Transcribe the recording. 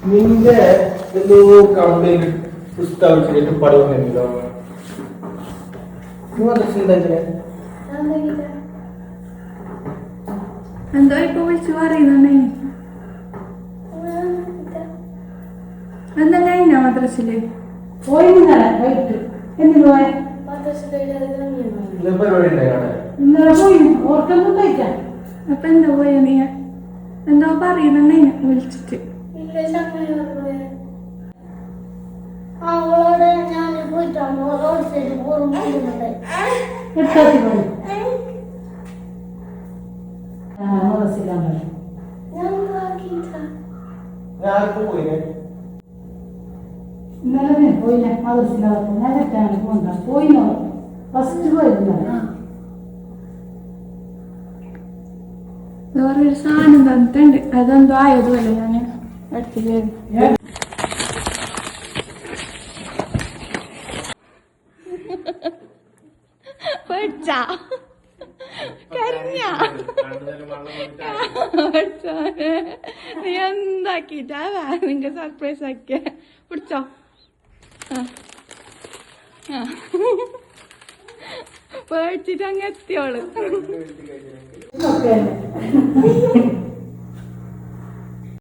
നിന്റെ എന്തോ കംപ്ലൈന്റ് പുസ്തകം പഠിക്കുന്നില്ലോ എന്തോ ഇപ്പൊ വിളിച്ചു പറയുന്നുണ്ടേ എന്താ കഴിഞ്ഞ മദ്രസില് പോയി വൈകിട്ട് എന്തിനു പോയ ഇന്നലെ പോയി ഓർക്കൊന്നും കഴിക്കാൻ. അപ്പൊ എന്താ പോയ നീ എന്തോ പറയുന്നുണ്ടേ വിളിച്ചിട്ട് അവളോട് ഞാൻ പോയിട്ടാണ് റോഡ് സൈഡിൽ ഓർമ്മ എടുത്താത്തി പോയി മനസ്സിലാണ് ഇന്നലെ പോയില്ല മനസ്സിലാവും നേരത്താണ് പോണ്ട പോയിനോ ഫസ്റ്റ് പോയിരുന്നല്ലേ വേറൊരു സാധനം തന്നിട്ടുണ്ട് അതെന്തോ ആയതുമല്ല ഞാൻ എടുത്തില്ല പഠിച്ചാ കരിഞ്ഞ നീ എന്താക്കിട്ടാ നിങ്ങക്ക് സർപ്രൈസ് ആക്കിയ പിടിച്ചോ പേടിച്ചിട്ട് അങ്ങ് എത്തിയോള്